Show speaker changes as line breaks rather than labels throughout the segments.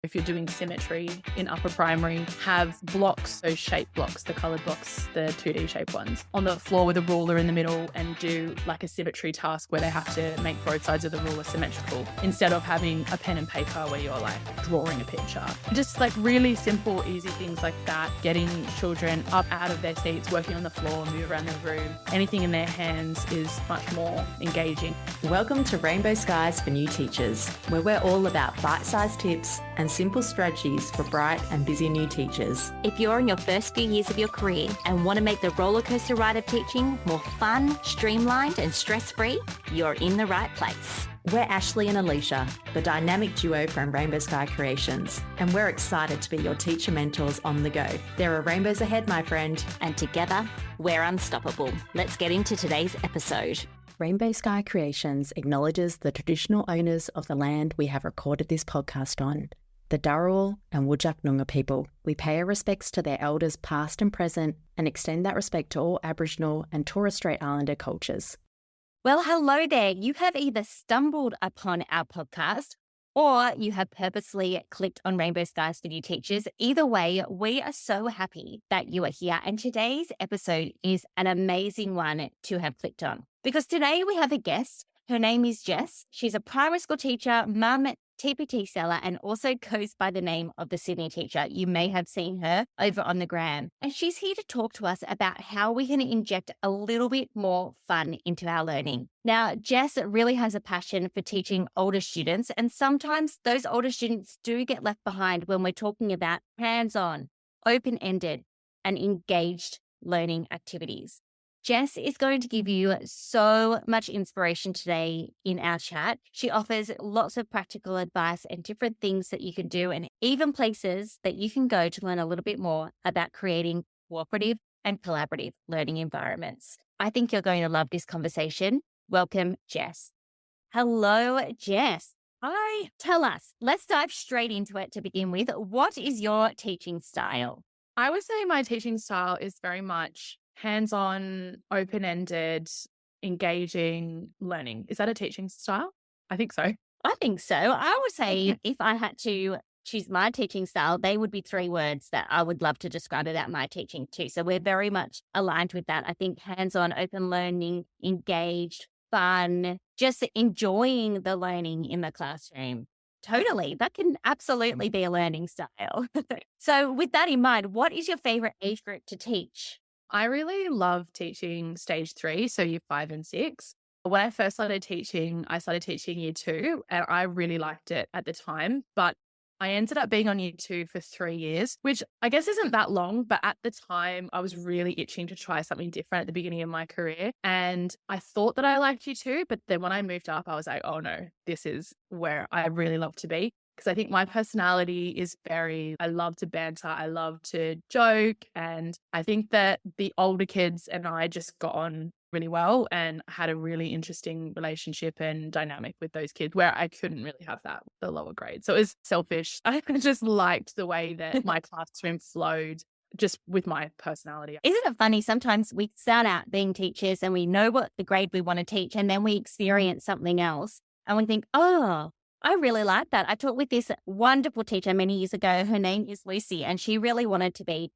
if you're doing symmetry in upper primary, have blocks, those shape blocks, the coloured blocks, the 2D shape ones, on the floor with a ruler in the middle and do like a symmetry task where they have to make both sides of the ruler symmetrical instead of having a pen and paper where you're like drawing a picture. Just like really simple, easy things like that, getting children up out of their seats, working on the floor, move around the room. Anything in their hands is much more engaging.
Welcome to Rainbow Skies for New Teachers, where we're all about bite-sized tips and simple strategies for bright and busy new teachers.
If you're in your first few years of your career and want to make the rollercoaster ride of teaching more fun, streamlined and stress-free, you're in the right place.
We're Ashley and Alicia, the dynamic duo from Rainbow Sky Creations, and we're excited to be your teacher mentors on the go. There are rainbows ahead, my friend.
And together, we're unstoppable. Let's get into today's episode.
Rainbow Sky Creations acknowledges the traditional owners of the land we have recorded this podcast on, the Dharawal and Whadjuk Noongar people. We pay our respects to their elders past and present and extend that respect to all Aboriginal and Torres Strait Islander cultures.
Well, hello there. You have either stumbled upon our podcast or you have purposely clicked on Rainbow Skies for New Teachers. Either way, we are so happy that you are here. And today's episode is an amazing one to have clicked on because today we have a guest. Her name is Jess. She's a primary school teacher, mum, TPT seller, and also goes by the name of the Sydney teacher. You may have seen her over on the gram. And she's here to talk to us about how we can inject a little bit more fun into our learning. Now, Jess really has a passion for teaching older students, and sometimes those older students do get left behind when we're talking about hands-on, open-ended, and engaged learning activities. Jess is going to give you so much inspiration today in our chat. She offers lots of practical advice and different things that you can do and even places that you can go to learn a little bit more about creating cooperative and collaborative learning environments. I think you're going to love this conversation. Welcome, Jess. Hello, Jess.
Hi.
Tell us, let's dive straight into it to begin with. What is your teaching style?
I would say my teaching style is very much hands-on, open-ended, engaging learning. Is that a teaching style? I think so.
I think so. I would say if I had to choose my teaching style, they would be 3 words that I would love to describe about my teaching too. So we're very much aligned with that. I think hands-on, open learning, engaged, fun, just enjoying the learning in the classroom. Totally. That can absolutely be a learning style. So with that in mind, what is your favorite age group to teach?
I really love teaching stage 3, so year 5 and 6. When I first started teaching, I started teaching year 2 and I really liked it at the time, but I ended up being on year 2 for 3 years, which I guess isn't that long, but at the time I was really itching to try something different at the beginning of my career. And I thought that I liked year 2, but then when I moved up, I was like, oh no, this is where I really love to be. Because I think my personality is I love to banter, I love to joke. And I think that the older kids and I just got on really well and had a really interesting relationship and dynamic with those kids where I couldn't really have that with the lower grade. So it was selfish. I just liked the way that my classroom flowed just with my personality.
Isn't it funny? Sometimes we start out being teachers and we know what the grade we want to teach, and then we experience something else and we think, oh, I really like that. I taught with this wonderful teacher many years ago. Her name is Lucy, and she really wanted to be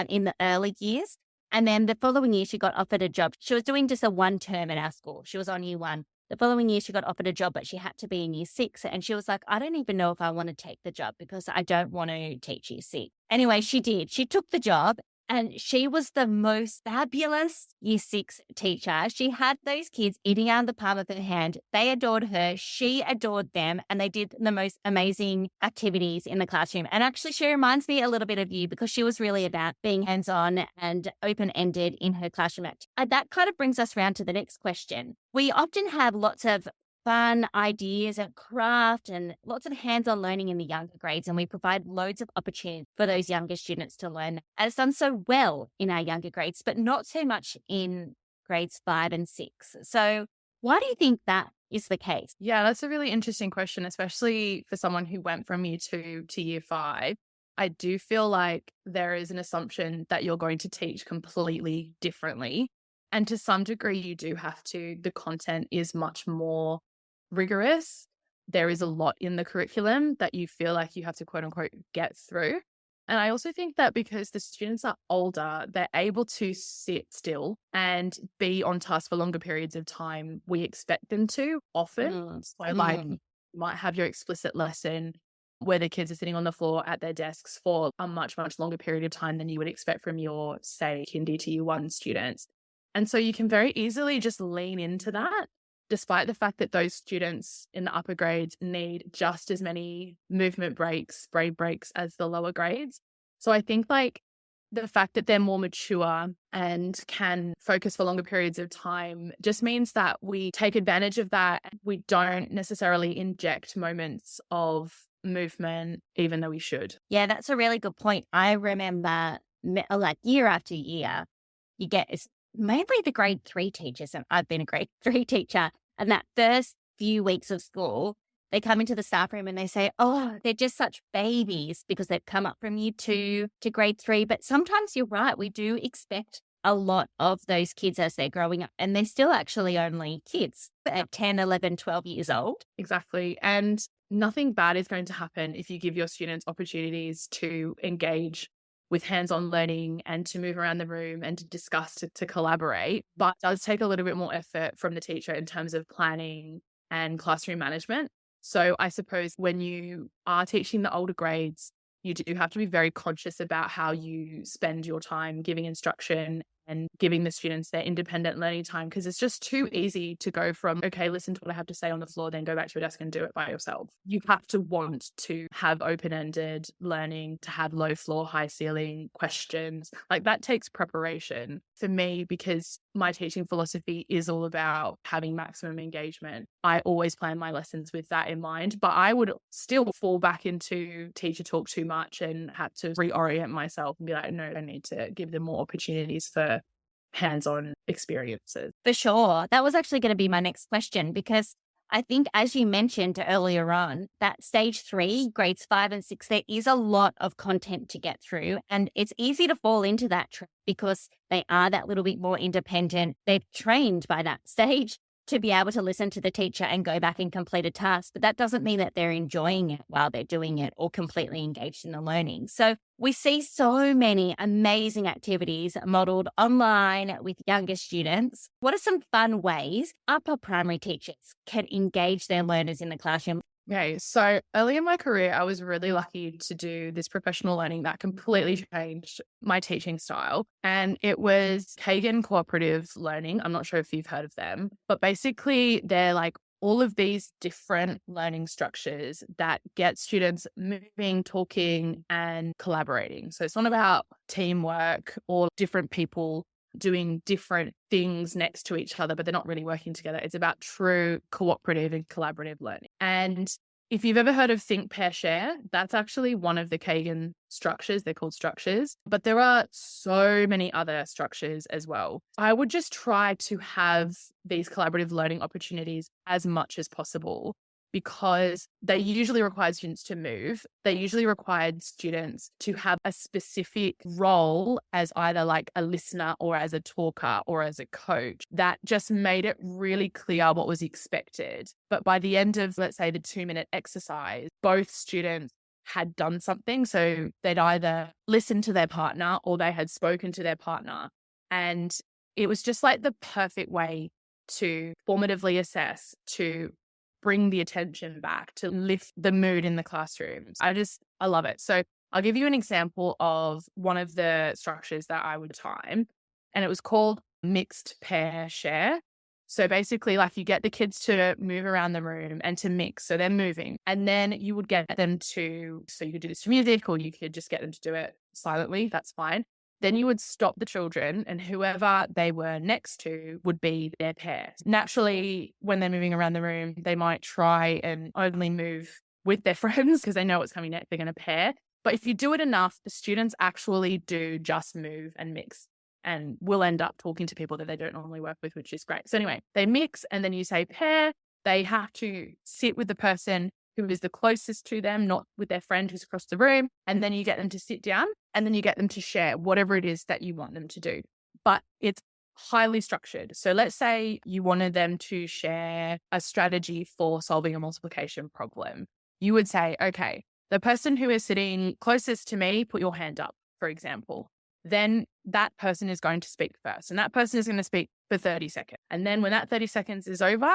in the early years. And then the following year, she got offered a job. She was doing just a 1 term at our school. She was on year 1. The following year, she got offered a job, but she had to be in year 6. And she was like, I don't even know if I want to take the job because I don't want to teach year 6. Anyway, she did. She took the job. And she was the most fabulous year 6 teacher. She had those kids eating out of the palm of her hand. They adored her. She adored them. And they did the most amazing activities in the classroom. And actually, she reminds me a little bit of you because she was really about being hands-on and open-ended in her classroom activity. And that kind of brings us around to the next question. We often have lots of fun ideas and craft and lots of hands-on learning in the younger grades, and we provide loads of opportunity for those younger students to learn. And it's done so well in our younger grades, but not so much in grades 5 and 6. So why do you think that is the case?
Yeah, that's a really interesting question, especially for someone who went from year 2 to year 5. I do feel like there is an assumption that you're going to teach completely differently. And to some degree, you do have to. The content is much more rigorous. there is a lot in the curriculum that you feel like you have to quote unquote get through. And I also think that because the students are older, they're able to sit still and be on task for longer periods of time. We expect them to often. So like you might have your explicit lesson where the kids are sitting on the floor at their desks for a much, much longer period of time than you would expect from your, say, kindy to year one students. And so you can very easily just lean into that, despite the fact that those students in the upper grades need just as many movement breaks, brain breaks as the lower grades. So I think like the fact that they're more mature and can focus for longer periods of time just means that we take advantage of that. We don't necessarily inject moments of movement, even though we should.
Yeah, that's a really good point. I remember like year after year, you get it's mainly the grade 3 teachers, and I've been a grade 3 teacher. And that first few weeks of school, they come into the staff room and they say, oh, they're just such babies because they've come up from year 2 to grade 3. But sometimes you're right. We do expect a lot of those kids as they're growing up, and they're still actually only kids at 10, 11, 12 years old.
Exactly. And nothing bad is going to happen if you give your students opportunities to engage with hands-on learning and to move around the room and to discuss, to collaborate. But it does take a little bit more effort from the teacher in terms of planning and classroom management. So I suppose when you are teaching the older grades, you do have to be very conscious about how you spend your time giving instruction and giving the students their independent learning time, because it's just too easy to go from, okay, listen to what I have to say on the floor, then go back to your desk and do it by yourself. You have to want to have open-ended learning, to have low floor, high ceiling questions. Like that takes preparation for me, because my teaching philosophy is all about having maximum engagement. I always plan my lessons with that in mind, but I would still fall back into teacher talk too much and had to reorient myself and be like, no, I need to give them more opportunities for hands-on experiences.
For sure. That was actually going to be my next question, because I think, as you mentioned earlier on, that stage 3, grades 5 and 6, there is a lot of content to get through. And it's easy to fall into that trap because they are that little bit more independent. They're trained by that stage to be able to listen to the teacher and go back and complete a task. But that doesn't mean that they're enjoying it while they're doing it or completely engaged in the learning. So we see so many amazing activities modeled online with younger students. What are some fun ways upper primary teachers can engage their learners in the classroom?
Okay, so early in my career, I was really lucky to do this professional learning that completely changed my teaching style. And it was Kagan Cooperative Learning. I'm not sure if you've heard of them, but basically they're like all of these different learning structures that get students moving, talking, and collaborating. So it's not about teamwork or different people doing different things next to each other, but they're not really working together. It's about true cooperative and collaborative learning. And if you've ever heard of think, pair, share, that's actually one of the Kagan structures. They're called structures, but there are so many other structures as well. I would just try to have these collaborative learning opportunities as much as possible, because they usually require students to move. They usually required students to have a specific role as either like a listener or as a talker or as a coach. That just made it really clear what was expected. But by the end of, let's say, the 2-minute exercise, both students had done something. So they'd either listened to their partner or they had spoken to their partner. And it was just like the perfect way to formatively assess, to bring the attention back, to lift the mood in the classrooms. I love it. So I'll give you an example of one of the structures that I would time, and it was called mixed pair share. So basically, like, you get the kids to move around the room and to mix. So they're moving, and then you would get them to, so you could do this to music or you could just get them to do it silently. That's fine. Then you would stop the children, and whoever they were next to would be their pair. Naturally, when they're moving around the room, they might try and only move with their friends because they know what's coming next. They're going to pair. But if you do it enough, the students actually do just move and mix, and will end up talking to people that they don't normally work with, which is great. So anyway, they mix, and then you say pair. They have to sit with the person who is the closest to them, not with their friend who's across the room. And then you get them to sit down, and then you get them to share whatever it is that you want them to do. But it's highly structured. So let's say you wanted them to share a strategy for solving a multiplication problem. You would say, okay, the person who is sitting closest to me, put your hand up, for example. Then that person is going to speak first, and that person is going to speak for 30 seconds. And then when that 30 seconds is over,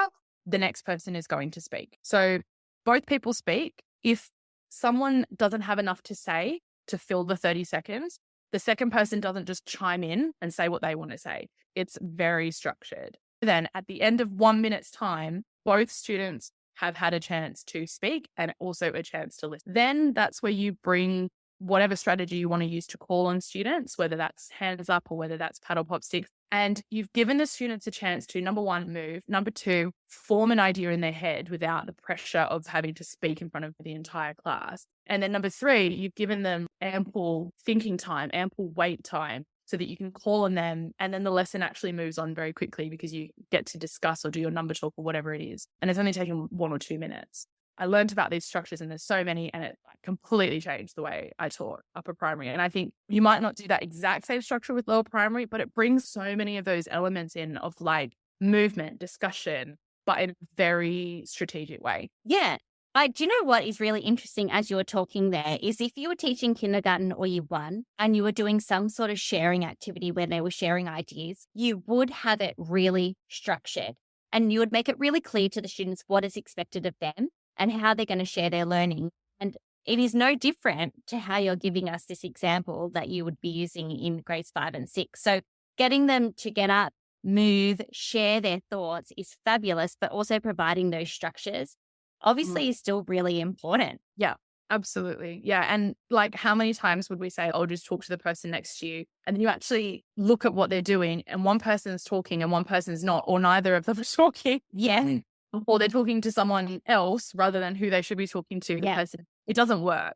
the next person is going to speak. So both people speak. If someone doesn't have enough to say to fill the 30 seconds, the second person doesn't just chime in and say what they want to say. It's very structured. Then at the end of 1 minute's time, both students have had a chance to speak and also a chance to listen. Then that's where you bring whatever strategy you want to use to call on students, whether that's hands up or whether that's paddle pop sticks. And you've given the students a chance to, number one, move. Number two, form an idea in their head without the pressure of having to speak in front of the entire class. And then number three, you've given them ample thinking time, ample wait time, so that you can call on them. And then the lesson actually moves on very quickly because you get to discuss or do your number talk or whatever it is. And it's only taken 1 or 2 minutes. I learned about these structures, and there's so many, and it completely changed the way I taught upper primary. And I think you might not do that exact same structure with lower primary, but it brings so many of those elements in of like movement, discussion, but in a very strategic way.
Yeah. Do you know what is really interesting as you were talking there is if you were teaching kindergarten or year one and you were doing some sort of sharing activity where they were sharing ideas, you would have it really structured and you would make it really clear to the students what is expected of them and how they're going to share their learning. And it is no different to how you're giving us this example that you would be using in grades 5 and 6. So getting them to get up, move, share their thoughts is fabulous, but also providing those structures obviously is still really important.
Yeah, absolutely. Yeah. And like, how many times would we say, oh, just talk to the person next to you? And then you actually look at what they're doing and one person's talking and one person's not, or neither of them are talking.
Yeah.
Or they're talking to someone else rather than who they should be talking to, the person. It doesn't work.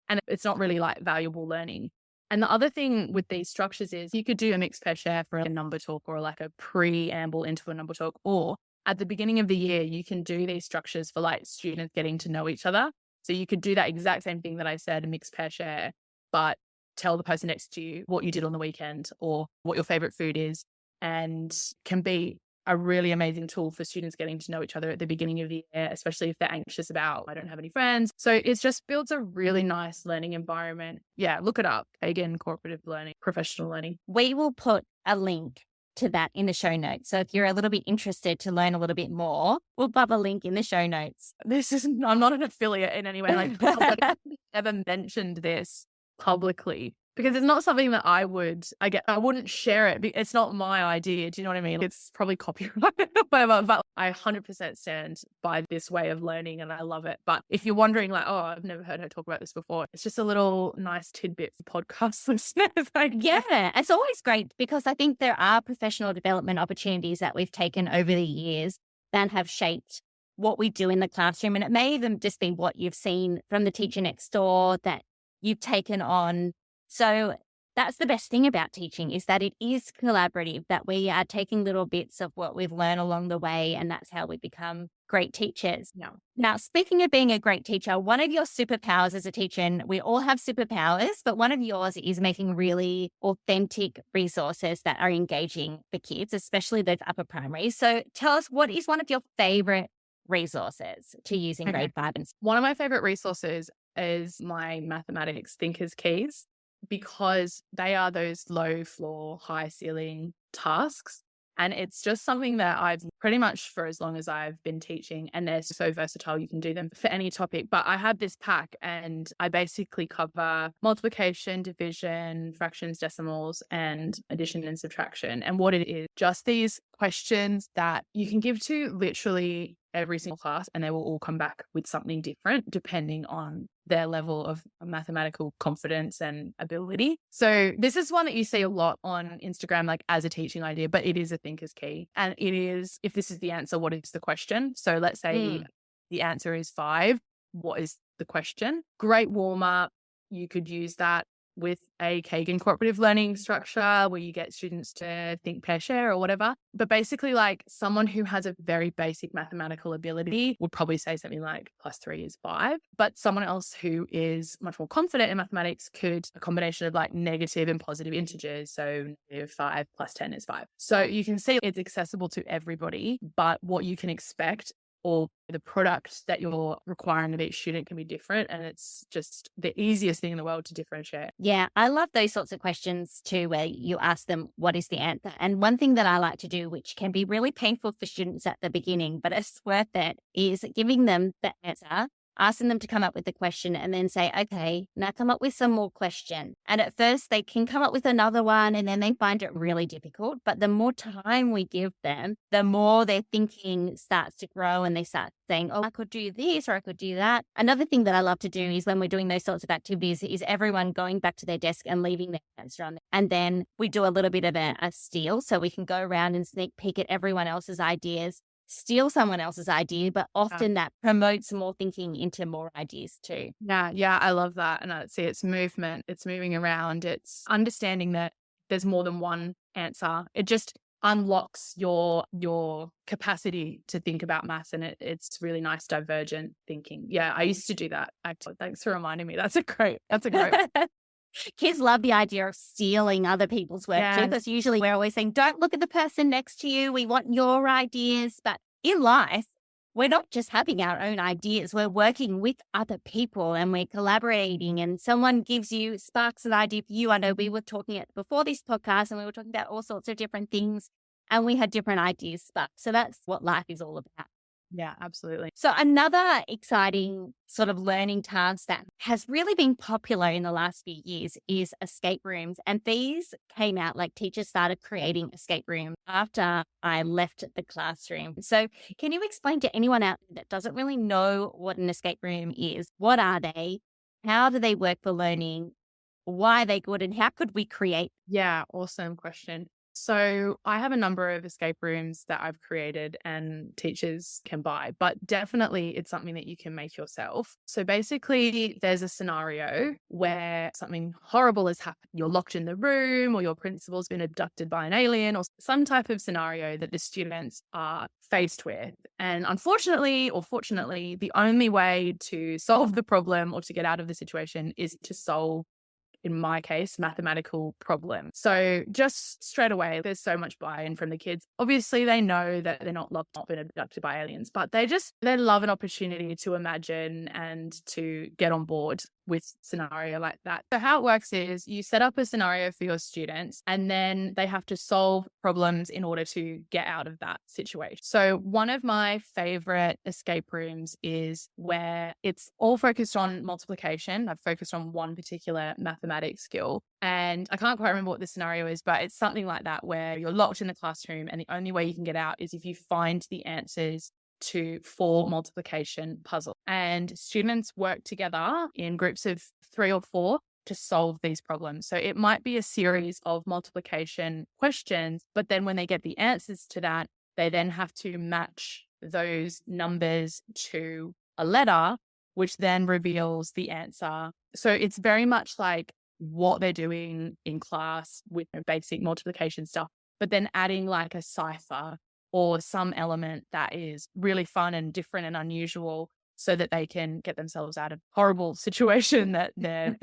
And it's not really like valuable learning. And the other thing with these structures is you could do a mixed pair share for a number talk or like a preamble into a number talk, or at the beginning of the year, you can do these structures for like students getting to know each other. So you could do that exact same thing that I said, a mixed pair share, but tell the person next to you what you did on the weekend or what your favorite food is, and can be a really amazing tool for students getting to know each other at the beginning of the year, especially if they're anxious about, I don't have any friends. So it just builds a really nice learning environment. Yeah, look it up. Again, cooperative learning, professional learning.
We will put a link to that in the show notes. So if you're a little bit interested to learn a little bit more, we'll pop a link in the show notes.
I'm not an affiliate in any way. Like, I've never mentioned this publicly because it's not something that I wouldn't share it. It's not my idea. Do you know what I mean? It's probably copyrighted or whatever, but I 100% stand by this way of learning and I love it. But if you're wondering like, oh, I've never heard her talk about this before, it's just a little nice tidbit for podcast listeners.
Yeah, it's always great because I think there are professional development opportunities that we've taken over the years that have shaped what we do in the classroom. And it may even just be what you've seen from the teacher next door that you've taken on. So that's the best thing about teaching is that it is collaborative, that we are taking little bits of what we've learned along the way, and that's how we become great teachers.
Yeah.
Now, speaking of being a great teacher, one of your superpowers as a teacher, and we all have superpowers, but one of yours is making really authentic resources that are engaging for kids, especially those upper primary. So tell us, what is one of your favorite resources to use in grade 5 and 6?
One of my favorite resources is my mathematics thinkers keys, because they are those low floor, high ceiling tasks. And it's just something that I've pretty much for as long as I've been teaching, and they're so versatile. You can do them for any topic. But I have this pack and I basically cover multiplication, division, fractions, decimals, and addition and subtraction. And what it is, just these questions that you can give to literally every single class, and they will all come back with something different depending on their level of mathematical confidence and ability. So this is one that you see a lot on Instagram, like as a teaching idea, but it is a thinker's key. And it is, if this is the answer, what is the question? So let's say the answer is 5. What is the question? Great warm up. You could use that with a Kagan cooperative learning structure where you get students to think, pair, share or whatever. But basically, like someone who has a very basic mathematical ability would probably say something like +3 is 5. But someone else who is much more confident in mathematics could a combination of like negative and positive integers. So -5 + 10 is 5. So you can see it's accessible to everybody, but what you can expect or the product that you're requiring of each student can be different. And it's just the easiest thing in the world to differentiate.
Yeah, I love those sorts of questions too, where you ask them, what is the answer? And one thing that I like to do, which can be really painful for students at the beginning, but it's worth it, is giving them the answer, asking them to come up with the question and then say, okay, now come up with some more question. And at first they can come up with another one and then they find it really difficult. But the more time we give them, the more their thinking starts to grow and they start saying, oh, I could do this or I could do that. Another thing that I love to do is when we're doing those sorts of activities is everyone going back to their desk and leaving their answer on there. And then we do a little bit of a steal. So we can go around and sneak peek at everyone else's ideas, steal someone else's idea, but often that promotes more thinking into more ideas too.
Yeah, I love that. And I see it's movement, it's moving around, it's understanding that there's more than one answer. It just unlocks your capacity to think about maths, and it's really nice divergent thinking. Yeah, I used to do that actually. Thanks for reminding me. That's a great
Kids love the idea of stealing other people's work too, because usually we're always saying, don't look at the person next to you. We want your ideas. But in life, we're not just having our own ideas. We're working with other people and we're collaborating, and someone gives you, sparks an idea for you. I know we were talking before this podcast and we were talking about all sorts of different things and we had different ideas sparked. So that's what life is all about.
Yeah, absolutely.
So another exciting sort of learning task that has really been popular in the last few years is escape rooms. And these came out, like teachers started creating escape rooms after I left the classroom. So can you explain to anyone out there that doesn't really know what an escape room is? What are they? How do they work for learning? Why are they good? And how could we create?
Yeah, awesome question. So I have a number of escape rooms that I've created and teachers can buy, but definitely it's something that you can make yourself. So basically there's a scenario where something horrible has happened. You're locked in the room or your principal's been abducted by an alien or some type of scenario that the students are faced with. And unfortunately or fortunately, the only way to solve the problem or to get out of the situation is to solve, in my case, mathematical problem. So just straight away, there's so much buy-in from the kids. Obviously, they know that they're not locked up and abducted by aliens, but they love an opportunity to imagine and to get on board with scenario like that. So how it works is you set up a scenario for your students and then they have to solve problems in order to get out of that situation. So one of my favorite escape rooms is where it's all focused on multiplication. I've focused on one particular mathematics skill. And I can't quite remember what the scenario is, but it's something like that where you're locked in the classroom and the only way you can get out is if you find the answers to 4 multiplication puzzle. And students work together in groups of 3 or 4 to solve these problems. So it might be a series of multiplication questions, but then when they get the answers to that, they then have to match those numbers to a letter, which then reveals the answer. So it's very much like what they're doing in class with basic multiplication stuff, but then adding like a cipher or some element that is really fun and different and unusual so that they can get themselves out of horrible situation that they're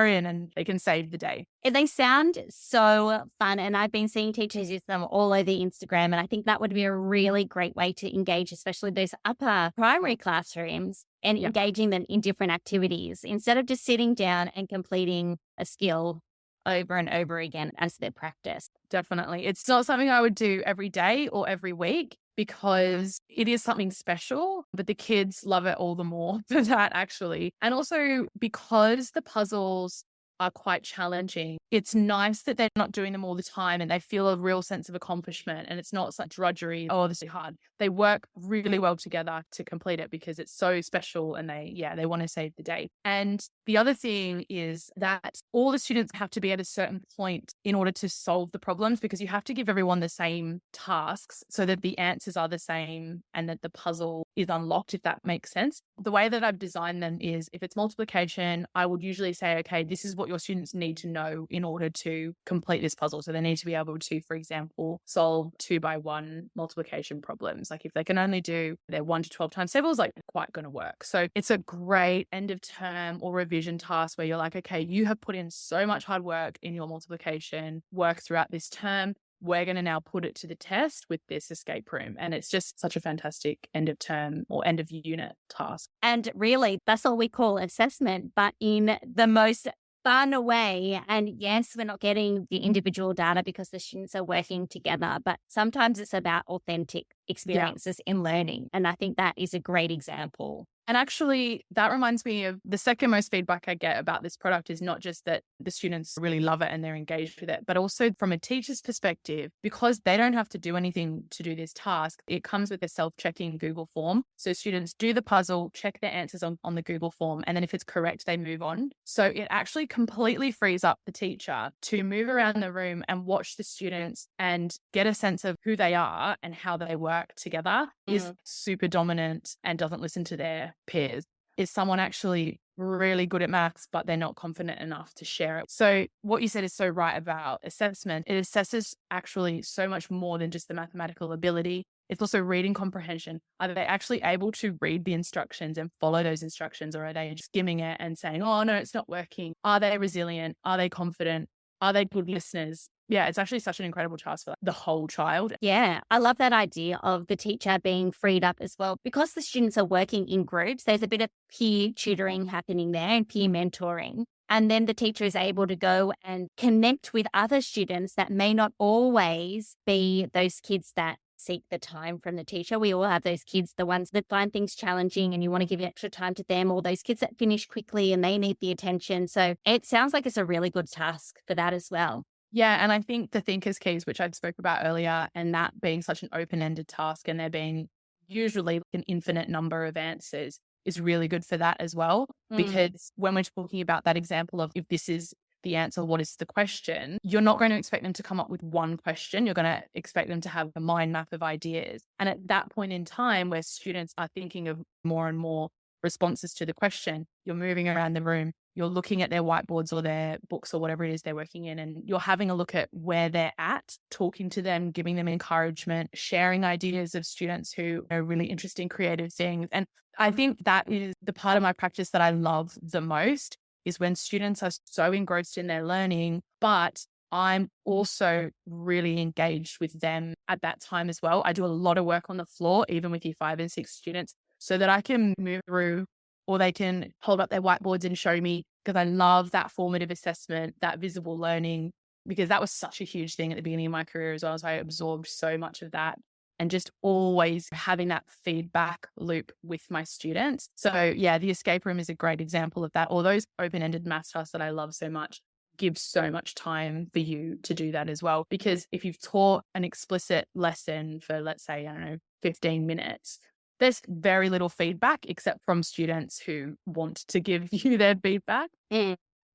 in and they can save the day.
They sound so fun. And I've been seeing teachers use them all over Instagram. And I think that would be a really great way to engage, especially those upper primary classrooms and engaging them in different activities instead of just sitting down and completing a skill over and over again as their practice.
Definitely. It's not something I would do every day or every week because it is something special, but the kids love it all the more for that actually. And also because the puzzles are quite challenging, it's nice that they're not doing them all the time and they feel a real sense of accomplishment and it's not such drudgery, oh, this is hard. They work really well together to complete it because it's so special and they want to save the day. And the other thing is that all the students have to be at a certain point in order to solve the problems because you have to give everyone the same tasks so that the answers are the same and that the puzzle is unlocked, if that makes sense. The way that I've designed them is if it's multiplication, I would usually say, okay, this is what what your students need to know in order to complete this puzzle. So they need to be able to, for example, solve 2x1 multiplication problems. Like if they can only do their 1 to 12 times tables, like quite going to work. So it's a great end of term or revision task where you're like, okay, you have put in so much hard work in your multiplication work throughout this term. We're going to now put it to the test with this escape room. And it's just such a fantastic end of term or end of unit task.
And really, that's all we call assessment, but in the most fun way. And yes, we're not getting the individual data because the students are working together, but sometimes it's about authentic experiences in learning. And I think that is a great example.
And actually, that reminds me of the second most feedback I get about this product is not just that the students really love it and they're engaged with it, but also from a teacher's perspective, because they don't have to do anything to do this task, it comes with a self-checking Google form. So students do the puzzle, check their answers on the Google form, and then if it's correct, they move on. So it actually completely frees up the teacher to move around the room and watch the students and get a sense of who they are and how they work together. Is super dominant and doesn't listen to their peers. Is someone actually really good at maths, but they're not confident enough to share it? So what you said is so right about assessment. It assesses actually so much more than just the mathematical ability. It's also reading comprehension. Are they actually able to read the instructions and follow those instructions, or are they just skimming it and saying, oh no, it's not working? Are they resilient? Are they confident? Are they good listeners? Yeah, it's actually such an incredible task for the whole child.
Yeah, I love that idea of the teacher being freed up as well. Because the students are working in groups, there's a bit of peer tutoring happening there and peer mentoring. And then the teacher is able to go and connect with other students that may not always be those kids that seek the time from the teacher. We all have those kids, the ones that find things challenging and you want to give extra time to them, or those kids that finish quickly and they need the attention. So it sounds like it's a really good task for that as well.
Yeah, and I think the thinker's keys, which I spoke about earlier, and that being such an open-ended task and there being usually an infinite number of answers is really good for that as well. Because when we're talking about that example of if this is the answer, what is the question, you're not going to expect them to come up with one question. You're going to expect them to have a mind map of ideas. And at that point in time where students are thinking of more and more responses to the question, you're moving around the room, you're looking at their whiteboards or their books or whatever it is they're working in, and you're having a look at where they're at, talking to them, giving them encouragement, sharing ideas of students who are really interesting, creative things. And I think that is the part of my practice that I love the most, is when students are so engrossed in their learning, but I'm also really engaged with them at that time as well. I do a lot of work on the floor, even with year 5 and 6 students, so that I can move through, or they can hold up their whiteboards and show me, because I love that formative assessment, that visible learning, because that was such a huge thing at the beginning of my career as well. So I absorbed so much of that and just always having that feedback loop with my students. So yeah, the escape room is a great example of that. All those open-ended maths tasks that I love so much give so much time for you to do that as well. Because if you've taught an explicit lesson for, let's say, I don't know, 15 minutes, there's very little feedback except from students who want to give you their feedback.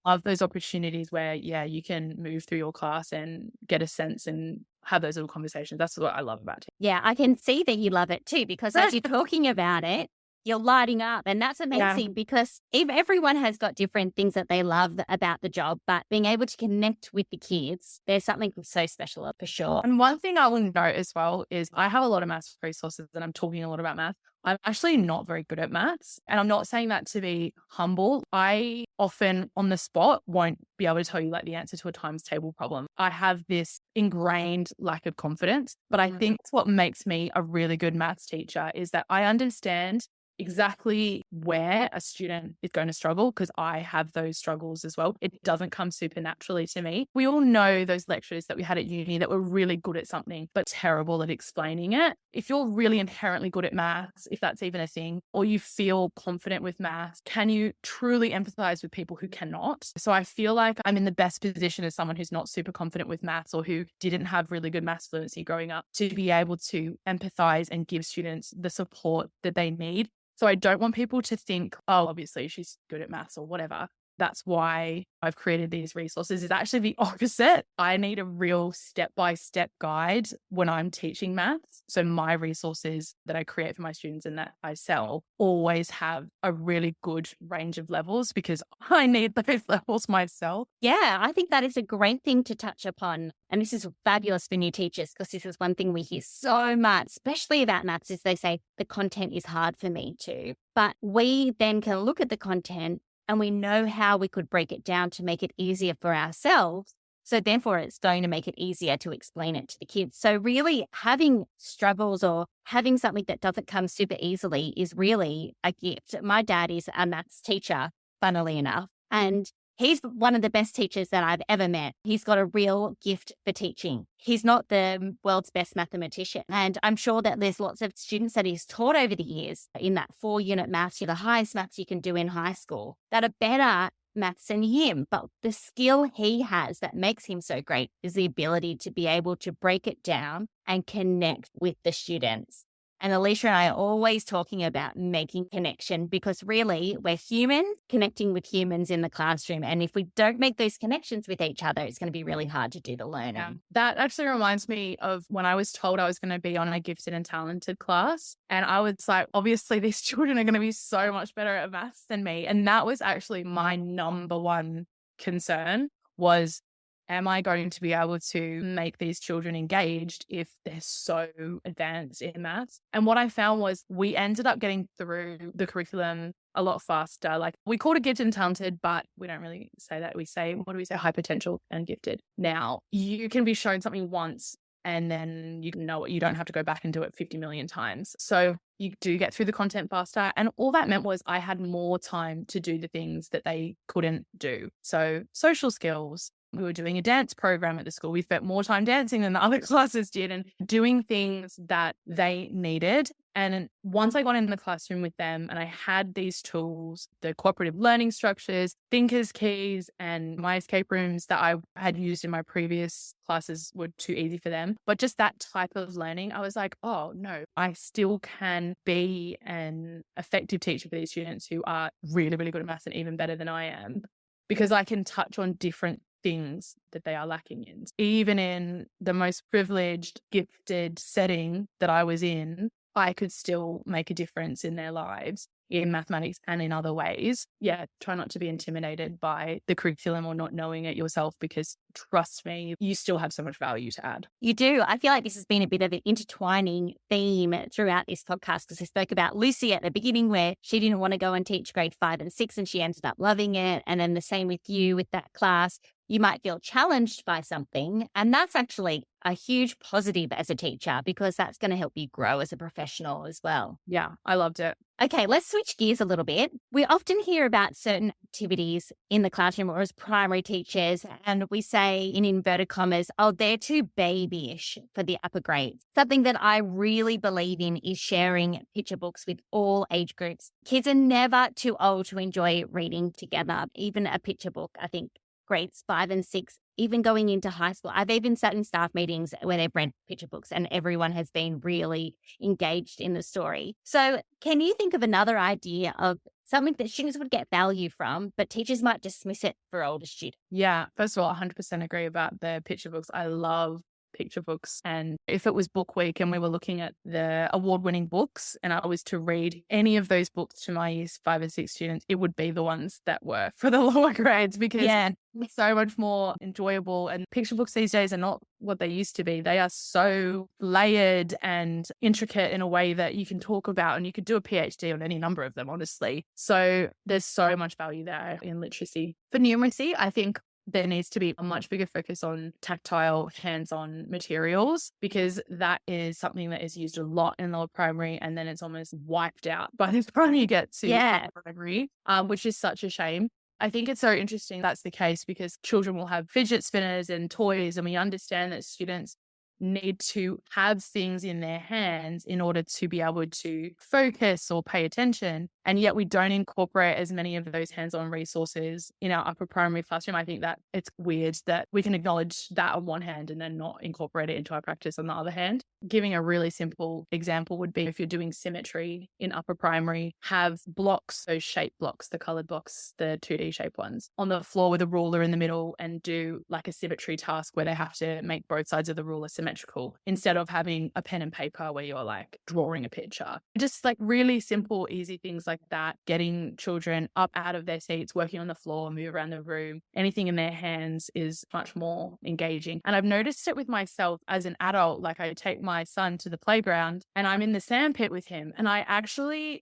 Love those opportunities where, yeah, you can move through your class and get a sense and have those little conversations. That's what I love about it.
Yeah, I can see that you love it too, because as you're talking about it, you're lighting up. And that's amazing because everyone has got different things that they love about the job, but being able to connect with the kids, there's something so special for sure.
And one thing I will note as well is I have a lot of maths resources and I'm talking a lot about math. I'm actually not very good at maths, and I'm not saying that to be humble. I often on the spot won't be able to tell you like the answer to a times table problem. I have this ingrained lack of confidence, but I think what makes me a really good maths teacher is that I understand exactly where a student is going to struggle, because I have those struggles as well. It doesn't come supernaturally to me. We all know those lecturers that we had at uni that were really good at something but terrible at explaining it. If you're really inherently good at maths, if that's even a thing, or you feel confident with maths, can you truly empathize with people who cannot? So I feel like I'm in the best position as someone who's not super confident with maths or who didn't have really good maths fluency growing up to be able to empathize and give students the support that they need. So I don't want people to think, oh, obviously she's good at maths or whatever. That's why I've created these resources. It's actually the opposite. I need a real step-by-step guide when I'm teaching maths. So my resources that I create for my students and that I sell always have a really good range of levels because I need those levels myself.
Yeah, I think that is a great thing to touch upon. And this is fabulous for new teachers because this is one thing we hear so much, especially about maths, is they say the content is hard for me too. But we then can look at the content and we know how we could break it down to make it easier for ourselves. So therefore, it's going to make it easier to explain it to the kids. So really having struggles or having something that doesn't come super easily is really a gift. My dad is a maths teacher, funnily enough, and he's one of the best teachers that I've ever met. He's got a real gift for teaching. He's not the world's best mathematician. And I'm sure that there's lots of students that he's taught over the years in that 4-unit maths, the highest maths you can do in high school, that are better maths than him. But the skill he has that makes him so great is the ability to be able to break it down and connect with the students. And Alicia and I are always talking about making connection because really we're humans connecting with humans in the classroom. And if we don't make those connections with each other, it's going to be really hard to do the learning.
Yeah. That actually reminds me of when I was told I was going to be on a gifted and talented class. And I was like, obviously these children are going to be so much better at maths than me. And that was actually my number one concern was, am I going to be able to make these children engaged if they're so advanced in maths? And what I found was we ended up getting through the curriculum a lot faster. Like we called it gifted and talented, but we don't really say that. We say, what do we say? High potential and gifted. Now you can be shown something once and then you know it. You don't have to go back and do it 50 million times. So you do get through the content faster. And all that meant was I had more time to do the things that they couldn't do. So social skills. We were doing a dance program at the school. We spent more time dancing than the other classes did and doing things that they needed. And once I got in the classroom with them and I had these tools, the cooperative learning structures, thinkers keys, and my escape rooms that I had used in my previous classes were too easy for them. But just that type of learning, I was like, oh no, I still can be an effective teacher for these students who are really, really good at maths and even better than I am, because I can touch on different things that they are lacking in. Even in the most privileged, gifted setting that I was in, I could still make a difference in their lives in mathematics and in other ways. Yeah, try not to be intimidated by the curriculum or not knowing it yourself, because trust me, you still have so much value to add.
You do. I feel like this has been a bit of an intertwining theme throughout this podcast because I spoke about Lucy at the beginning where she didn't want to go and teach grade 5 and 6 and she ended up loving it. And then the same with you with that class. You might feel challenged by something, and that's actually a huge positive as a teacher because that's going to help you grow as a professional as well.
Yeah, I loved it.
Okay, let's switch gears a little bit. We often hear about certain activities in the classroom or as primary teachers, and we say in inverted commas, oh, they're too babyish for the upper grades. Something that I really believe in is sharing picture books with all age groups. Kids are never too old to enjoy reading together, even a picture book, I think. Grades 5 and 6, even going into high school. I've even sat in staff meetings where they've read picture books and everyone has been really engaged in the story. So can you think of another idea of something that students would get value from, but teachers might dismiss it for older students?
Yeah, first of all, 100% agree about the picture books. I love picture books. And if it was book week and we were looking at the award-winning books and I was to read any of those books to my years 5 and 6 students, it would be the ones that were for the lower grades because it's so much more enjoyable. And picture books these days are not what they used to be. They are so layered and intricate in a way that you can talk about, and you could do a PhD on any number of them, honestly. So there's so much value there in literacy. For numeracy, I think there needs to be a much bigger focus on tactile, hands-on materials, because that is something that is used a lot in lower primary and then it's almost wiped out by the time you get to upper primary, which is such a shame. I think it's so interesting that's the case because children will have fidget spinners and toys, and we understand that students need to have things in their hands in order to be able to focus or pay attention. And yet we don't incorporate as many of those hands-on resources in our upper primary classroom. I think that it's weird that we can acknowledge that on one hand and then not incorporate it into our practice on the other hand. Giving a really simple example would be if you're doing symmetry in upper primary, have blocks, those shape blocks, the colored blocks, the 2D shape ones, on the floor with a ruler in the middle, and do like a symmetry task where they have to make both sides of the ruler symmetrical instead of having a pen and paper where you're like drawing a picture. Just like really simple, easy things like that, getting children up out of their seats, working on the floor, move around the room, anything in their hands is much more engaging. And I've noticed it with myself as an adult. Like I take my son to the playground and I'm in the sand pit with him. And I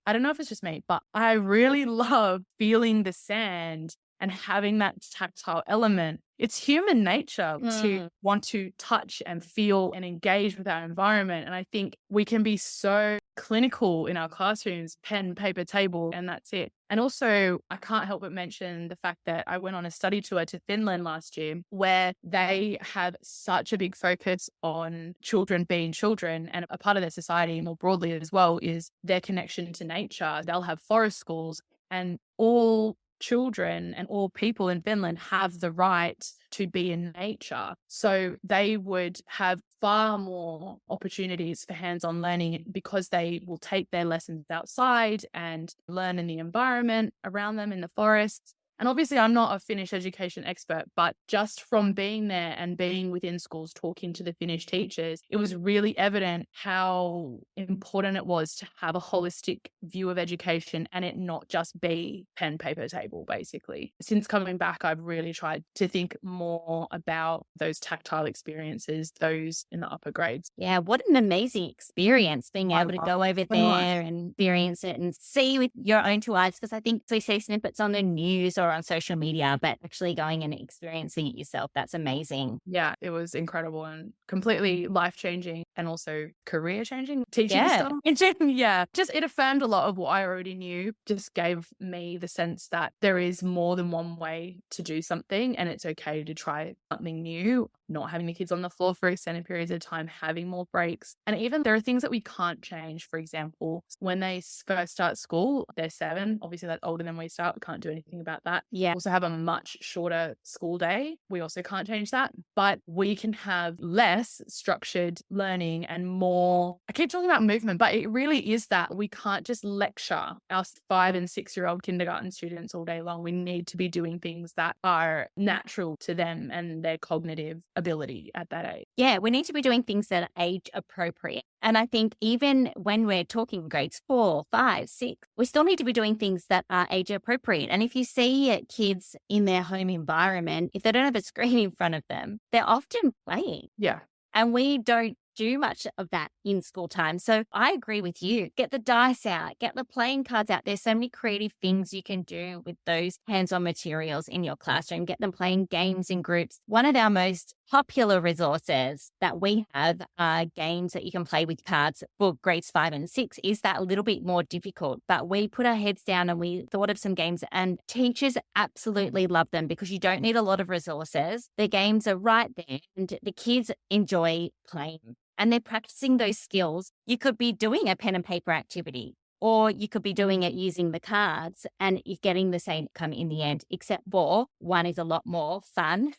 don't know if it's just me, but I really love feeling the sand and having that tactile element. It's human nature to want to touch and feel and engage with our environment. And I think we can be so clinical in our classrooms, pen, paper, table, and that's it. And also, I can't help but mention the fact that I went on a study tour to Finland last year where they have such a big focus on children being children. And a part of their society more broadly as well is their connection to nature. They'll have forest schools, and all children and all people in Finland have the right to be in nature. So they would have far more opportunities for hands-on learning because they will take their lessons outside and learn in the environment around them in the forests. And obviously, I'm not a Finnish education expert, but just from being there and being within schools, talking to the Finnish teachers, it was really evident how important it was to have a holistic view of education and it not just be pen, paper, table, basically. Since coming back, I've really tried to think more about those tactile experiences, those in the upper grades.
Yeah, what an amazing experience being able to go over there and experience it and see with your own two eyes. Because I think we see snippets on the news or on social media, but actually going and experiencing it yourself, that's amazing.
Yeah, it was incredible and completely life-changing and also career-changing teaching stuff. Yeah, just it affirmed a lot of what I already knew, just gave me the sense that there is more than one way to do something and it's okay to try something new, not having the kids on the floor for extended periods of time, having more breaks. And even there are things that we can't change. For example, when they first start school, they're 7. Obviously, that's older than we start. We can't do anything about that.
Yeah.
Also have a much shorter school day. We also can't change that. But we can have less structured learning and more, I keep talking about movement, but it really is that we can't just lecture our 5 and 6-year-old kindergarten students all day long. We need to be doing things that are natural to them and their cognitive ability at that age.
Yeah, we need to be doing things that are age appropriate. And I think even when we're talking grades 4, 5, 6, we still need to be doing things that are age appropriate. And if you see kids in their home environment, if they don't have a screen in front of them, they're often playing.
Yeah.
And we don't do much of that in school time. So I agree with you. Get the dice out, get the playing cards out. There's so many creative things you can do with those hands-on materials in your classroom. Get them playing games in groups. One of our most popular resources that we have are games that you can play with cards for grades 5 and 6. Is that a little bit more difficult? But we put our heads down and we thought of some games and teachers absolutely love them because you don't need a lot of resources. The games are right there and the kids enjoy playing. And they're practicing those skills. You could be doing a pen and paper activity, or you could be doing it using the cards and you're getting the same outcome in the end, except for one is a lot more fun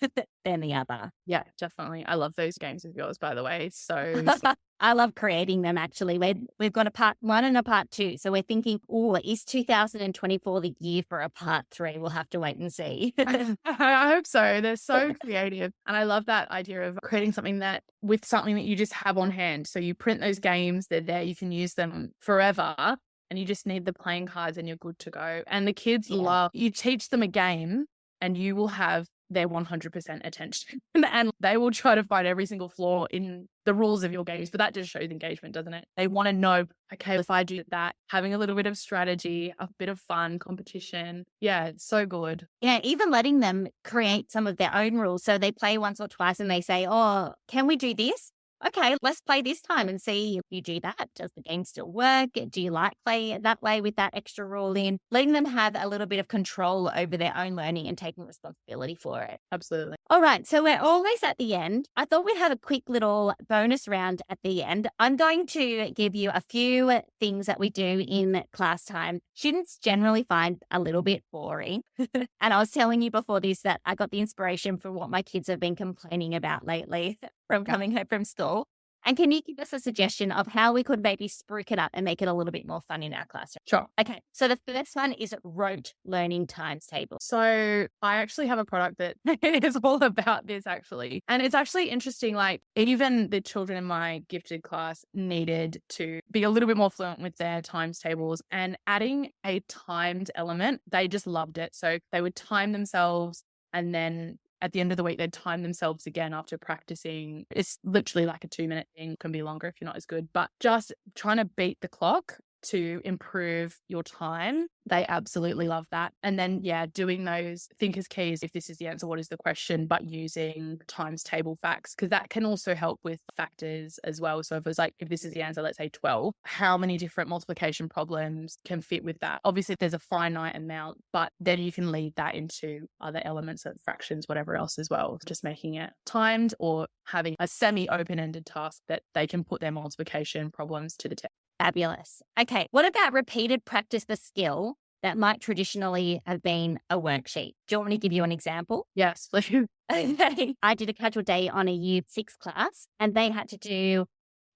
than the other.
Yeah, definitely. I love those games of yours, by the way. So
I love creating them, actually. We've got a part 1 and a part 2. So we're thinking, is 2024 the year for a part 3? We'll have to wait and see.
I hope so. They're so creative. And I love that idea of creating something that you just have on hand. So you print those games, they're there, you can use them forever. And you just need the playing cards and you're good to go. And the kids you teach them a game and you will have their 100% attention. And they will try to find every single flaw in the rules of your games. But that just shows engagement, doesn't it? They want to know, okay, if I do that, having a little bit of strategy, a bit of fun, competition. Yeah, it's so good.
Yeah, even letting them create some of their own rules. So they play once or twice and they say, can we do this? okay, let's play this time and see if you do that. Does the game still work? Do you like play that way with that extra rule in? Letting them have a little bit of control over their own learning and taking responsibility for it.
Absolutely.
All right, so we're almost at the end. I thought we'd have a quick little bonus round at the end. I'm going to give you a few things that we do in class time. Students generally find a little bit boring. And I was telling you before this that I got the inspiration from what my kids have been complaining about lately from coming home from school. And can you give us a suggestion of how we could maybe spruik it up and make it a little bit more fun in our classroom?
Sure.
Okay, so the first one is rote learning times table.
So I actually have a product that is all about this actually. And it's actually interesting, like even the children in my gifted class needed to be a little bit more fluent with their times tables, and adding a timed element, they just loved it. So they would time themselves, and then at the end of the week, they'd time themselves again after practicing. It's literally like a 2-minute thing. It can be longer if you're not as good, but just trying to beat the clock to improve your time. They absolutely love that. And then, yeah, doing those thinkers keys. If this is the answer, what is the question? But using times table facts, because that can also help with factors as well. So if it's like, if this is the answer, let's say 12, how many different multiplication problems can fit with that? Obviously, there's a finite amount, but then you can lead that into other elements of fractions, whatever else as well. Just making it timed or having a semi-open-ended task that they can put their multiplication problems to the test.
Fabulous. Okay, what about repeated practice the skill that might traditionally have been a worksheet? Do you want me to give you an example?
Yes, please.
Okay. I did a casual day on a year 6 class, and they had to do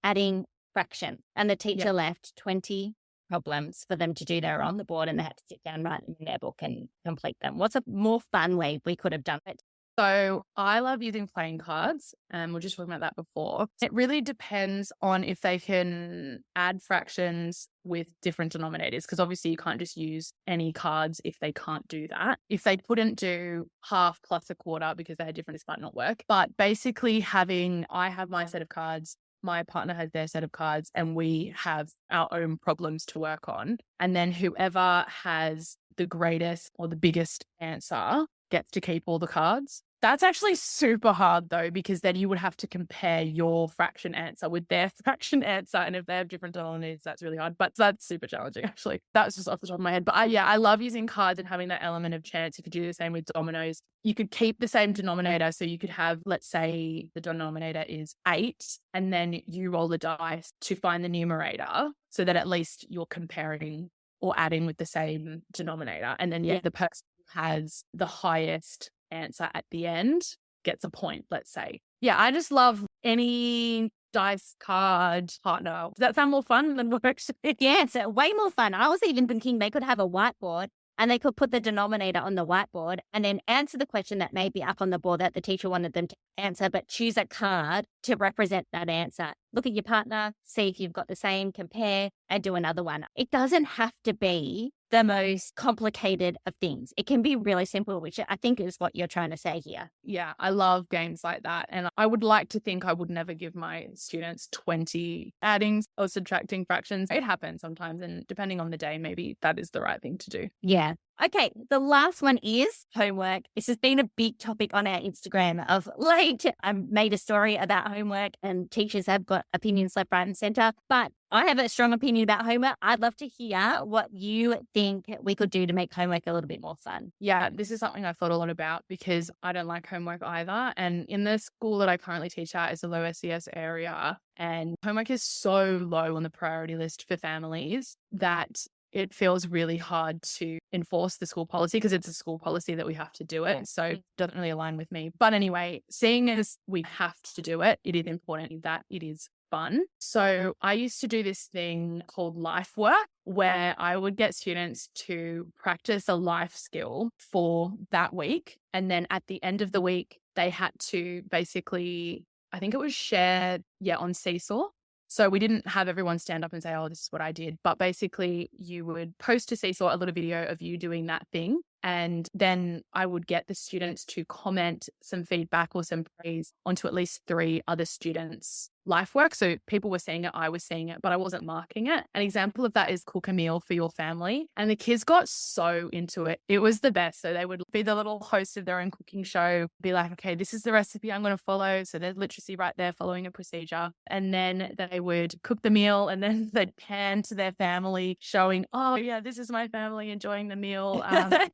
adding fraction, and the teacher left 20 problems for them to do. They were on the board and they had to sit down, write them in their book and complete them. What's a more fun way we could have done it?
So I love using playing cards, and we are just talking about that before. It really depends on if they can add fractions with different denominators, because obviously you can't just use any cards if they can't do that. If they couldn't do half plus a quarter because they had different, this might not work. But basically I have my set of cards, my partner has their set of cards, and we have our own problems to work on. And then whoever has the greatest or the biggest answer gets to keep all the cards. That's actually super hard though, because then you would have to compare your fraction answer with their fraction answer. And if they have different denominators, that's really hard, but that's super challenging actually. That was just off the top of my head. But I love using cards and having that element of chance. You could do the same with dominoes. You could keep the same denominator. So you could have, let's say the denominator is 8, and then you roll the dice to find the numerator so that at least you're comparing or adding with the same denominator. And then the person who has the highest answer at the end gets a point, let's say. Yeah, I just love any dice card partner. Does that sound more fun than worksheet?
Yeah, it's way more fun. I was even thinking they could have a whiteboard and they could put the denominator on the whiteboard and then answer the question that may be up on the board that the teacher wanted them to answer, but choose a card to represent that answer. Look at your partner, see if you've got the same, compare, and do another one. It doesn't have to be the most complicated of things. It can be really simple, which I think is what you're trying to say here.
Yeah, I love games like that. And I would like to think I would never give my students 20 adding or subtracting fractions. It happens sometimes, and depending on the day, maybe that is the right thing to do.
Yeah. Okay, the last one is homework. This has been a big topic on our Instagram of late. I made a story about homework and teachers have got opinions left, right and centre. But I have a strong opinion about homework. I'd love to hear what you think we could do to make homework a little bit more fun.
Yeah, this is something I've thought a lot about because I don't like homework either. And in the school that I currently teach at is a low SES area, and homework is so low on the priority list for families that it feels really hard to enforce the school policy because it's a school policy that we have to do it. So it doesn't really align with me. But anyway, seeing as we have to do it, it is important that it is fun. So I used to do this thing called life work where I would get students to practice a life skill for that week. And then at the end of the week, they had to basically, I think it was shared, on Seesaw. So we didn't have everyone stand up and say, oh, this is what I did. But basically you would post to Seesaw a little video of you doing that thing. And then I would get the students to comment some feedback or some praise onto at least 3 other students' life work. So people were seeing it, I was seeing it, but I wasn't marking it. An example of that is cook a meal for your family. And the kids got so into it. It was the best. So they would be the little host of their own cooking show, be like, okay, this is the recipe I'm going to follow. So there's literacy right there following a procedure. And then they would cook the meal and then they'd pan to their family showing, oh yeah, this is my family enjoying the meal.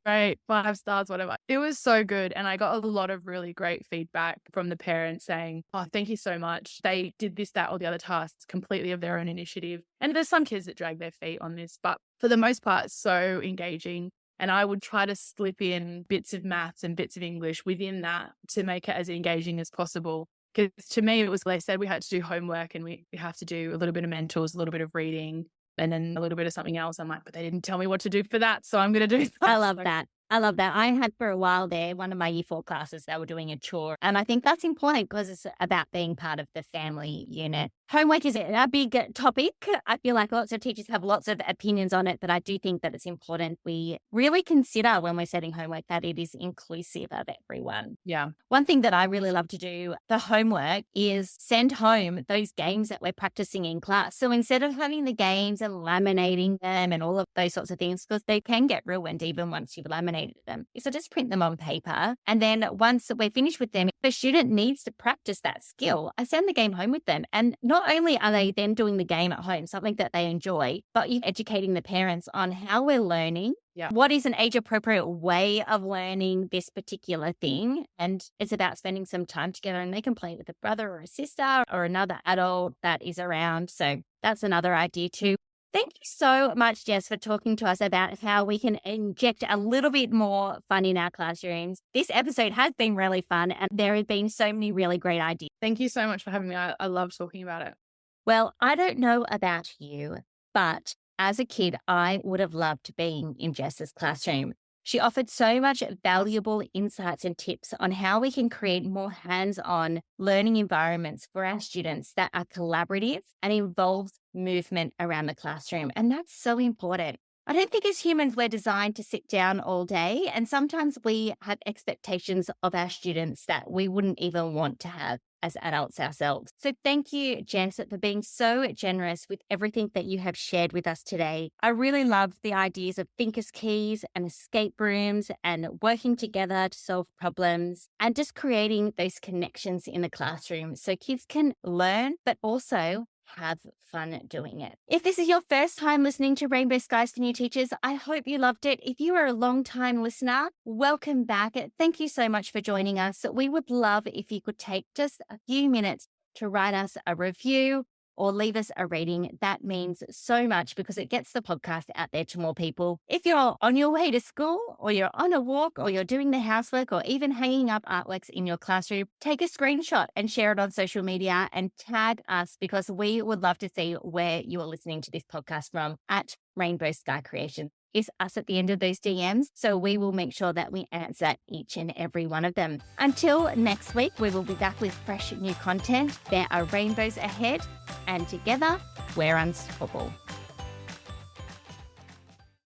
Great, 5 stars, whatever. It was so good. And I got a lot of really great feedback from the parents saying, oh, thank you so much. They did this, that, or the other tasks completely of their own initiative. And there's some kids that drag their feet on this, but for the most part, so engaging. And I would try to slip in bits of maths and bits of English within that to make it as engaging as possible. Because to me, it was, they said we had to do homework and we have to do a little bit of mentals, a little bit of reading, and then a little bit of something else. I'm like, but they didn't tell me what to do for that. So I'm going to do that.
I love that. I love that. I had for a while there, one of my year 4 classes, they were doing a chore. And I think that's important because it's about being part of the family unit. Homework is a big topic. I feel like lots of teachers have lots of opinions on it, but I do think that it's important we really consider when we're setting homework that it is inclusive of everyone.
Yeah.
One thing that I really love to do, the homework, is send home those games that we're practicing in class. So instead of having the games and laminating them and all of those sorts of things, because they can get ruined even once you've laminated them. So just print them on paper. And then once we're finished with them, if the student needs to practice that skill, I send the game home with them. And not only are they then doing the game at home, something that they enjoy, but you're educating the parents on how we're learning.
Yeah.
What is an age-appropriate way of learning this particular thing? And it's about spending some time together, and they can play with a brother or a sister or another adult that is around. So that's another idea too. Thank you so much, Jess, for talking to us about how we can inject a little bit more fun in our classrooms. This episode has been really fun, and there have been so many really great ideas.
Thank you so much for having me. I love talking about it.
Well, I don't know about you, but as a kid, I would have loved being in Jess's classroom. She offered so much valuable insights and tips on how we can create more hands-on learning environments for our students that are collaborative and involves movement around the classroom. And that's so important. I don't think as humans we're designed to sit down all day, and sometimes we have expectations of our students that we wouldn't even want to have as adults ourselves. So thank you, Jess, for being so generous with everything that you have shared with us today. I really love the ideas of thinker's keys and escape rooms and working together to solve problems and just creating those connections in the classroom so kids can learn, but also have fun doing it. If this is your first time listening to Rainbow Skies for New Teachers, I hope you loved it. If you are a long-time listener, welcome back. Thank you so much for joining us. We would love if you could take just a few minutes to write us a review or leave us a rating. That means so much because it gets the podcast out there to more people. If you're on your way to school or you're on a walk or you're doing the housework or even hanging up artworks in your classroom, take a screenshot and share it on social media and tag us because we would love to see where you are listening to this podcast from at Rainbow Sky Creation. Is us at the end of those DMs. So we will make sure that we answer each and every one of them. Until next week, we will be back with fresh new content. There are rainbows ahead, and together we're unstoppable.